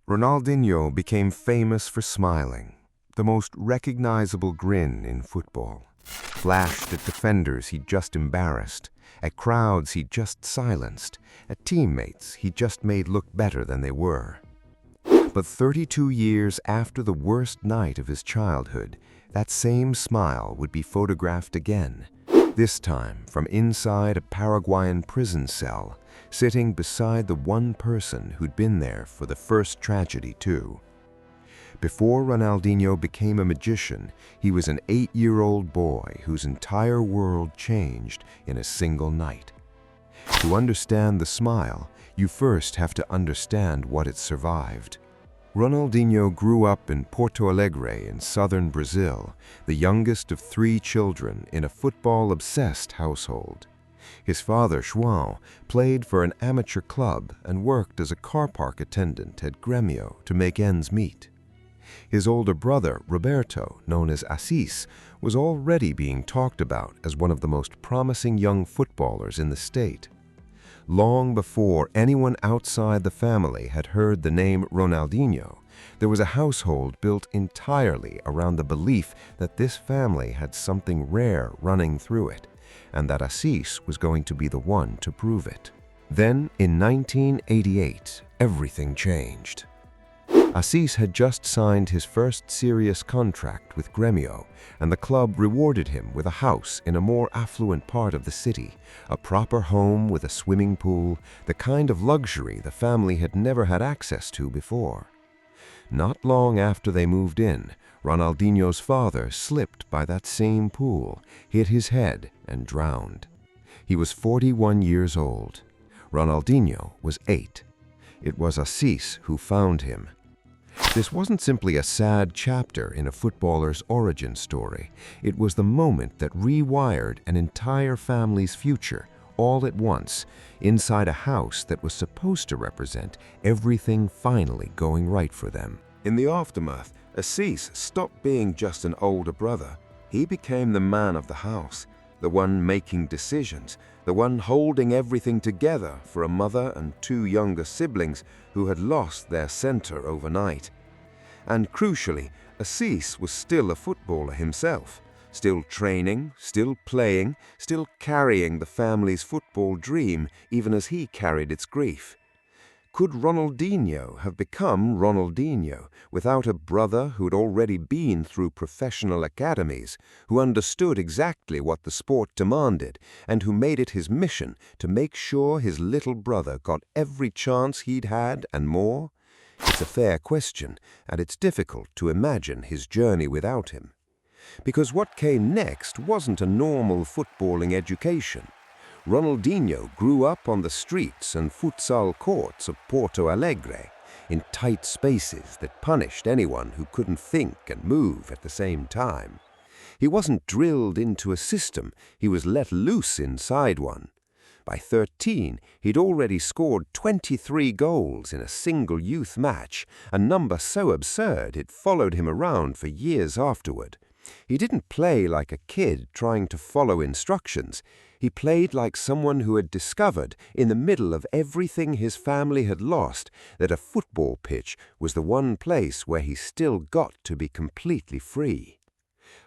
Ronaldinho became famous for smiling, the most recognizable grin in football. Flashed at defenders he'd just embarrassed, at crowds he'd just silenced, at teammates he'd just made look better than they were. But 32 years after the worst night of his childhood, that same smile would be photographed again, this time from inside a Paraguayan prison cell, sitting beside the one person who'd been there for the first tragedy too. Before Ronaldinho became a magician, he was an 8-year-old boy whose entire world changed in a single night. To understand the smile, you first have to understand what it survived. Ronaldinho grew up in Porto Alegre in southern Brazil, the youngest of 3 children in a football-obsessed household. His father, João, played for an amateur club and worked as a car park attendant at Grêmio to make ends meet. His older brother, Roberto, known as Assis, was already being talked about as one of the most promising young footballers in the state. Long before anyone outside the family had heard the name Ronaldinho, there was a household built entirely around the belief that this family had something rare running through it, and that Assis was going to be the one to prove it. Then, in 1988, everything changed. Assis had just signed his first serious contract with Grêmio, and the club rewarded him with a house in a more affluent part of the city, a proper home with a swimming pool, the kind of luxury the family had never had access to before. Not long after they moved in, Ronaldinho's father slipped by that same pool, hit his head, and drowned. He was 41 years old. Ronaldinho was 8. It was Assis who found him. This wasn't simply a sad chapter in a footballer's origin story. It was the moment that rewired an entire family's future, all at once, inside a house that was supposed to represent everything finally going right for them. In the aftermath, Assis stopped being just an older brother. He became the man of the house, the one making decisions, the one holding everything together for a mother and 2 younger siblings who had lost their center overnight. And crucially, Assis was still a footballer himself, still training, still playing, still carrying the family's football dream even as he carried its grief. Could Ronaldinho have become Ronaldinho without a brother who had already been through professional academies, who understood exactly what the sport demanded, and who made it his mission to make sure his little brother got every chance he'd had and more? It's a fair question, and it's difficult to imagine his journey without him. Because what came next wasn't a normal footballing education. Ronaldinho grew up on the streets and futsal courts of Porto Alegre, in tight spaces that punished anyone who couldn't think and move at the same time. He wasn't drilled into a system, he was let loose inside one. By 13, he'd already scored 23 goals in a single youth match, a number so absurd it followed him around for years afterward. He didn't play like a kid trying to follow instructions. He played like someone who had discovered, in the middle of everything his family had lost, that a football pitch was the one place where he still got to be completely free.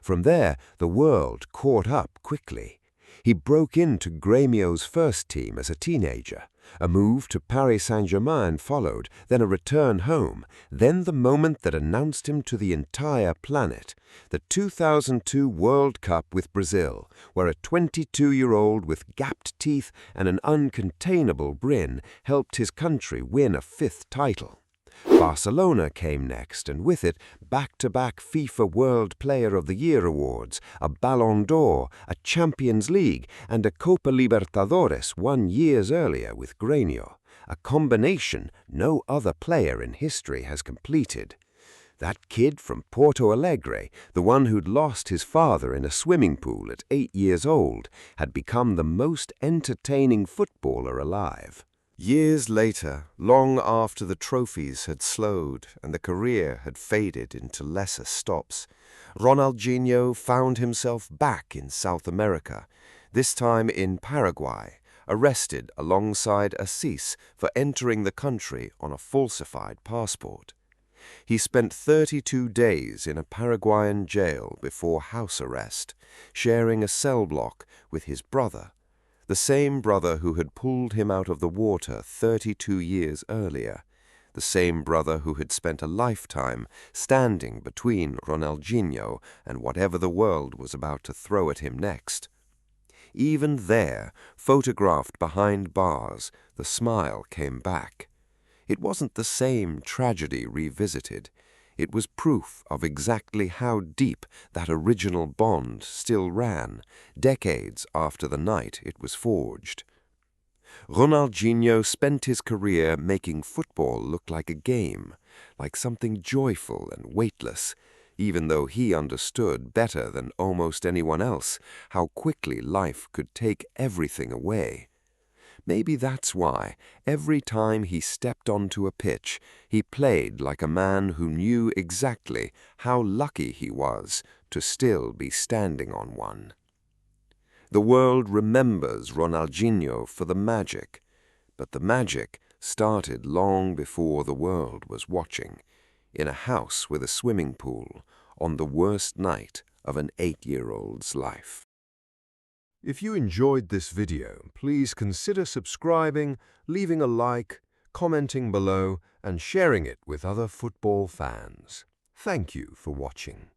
From there, the world caught up quickly. He broke into Grêmio's first team as a teenager. A move to Paris Saint-Germain followed, then a return home, then the moment that announced him to the entire planet, the 2002 World Cup with Brazil, where a 22-year-old with gapped teeth and an uncontainable grin helped his country win a 5th title. Barcelona came next, and with it, back-to-back FIFA World Player of the Year awards, a Ballon d'Or, a Champions League, and a Copa Libertadores 1 year earlier with Grêmio, a combination no other player in history has completed. That kid from Porto Alegre, the one who'd lost his father in a swimming pool at 8 years old, had become the most entertaining footballer alive. Years later, long after the trophies had slowed and the career had faded into lesser stops, Ronaldinho found himself back in South America, this time in Paraguay, arrested alongside Assis for entering the country on a falsified passport. He spent 32 days in a Paraguayan jail before house arrest, sharing a cell block with his brother, the same brother who had pulled him out of the water 32 years earlier, the same brother who had spent a lifetime standing between Ronaldinho and whatever the world was about to throw at him next. Even there, photographed behind bars, the smile came back. It wasn't the same tragedy revisited. It was proof of exactly how deep that original bond still ran, decades after the night it was forged. Ronaldinho spent his career making football look like a game, like something joyful and weightless, even though he understood better than almost anyone else how quickly life could take everything away. Maybe that's why, every time he stepped onto a pitch, he played like a man who knew exactly how lucky he was to still be standing on one. The world remembers Ronaldinho for the magic, but the magic started long before the world was watching, in a house with a swimming pool, on the worst night of an 8-year-old's life. If you enjoyed this video, please consider subscribing, leaving a like, commenting below, and sharing it with other football fans. Thank you for watching.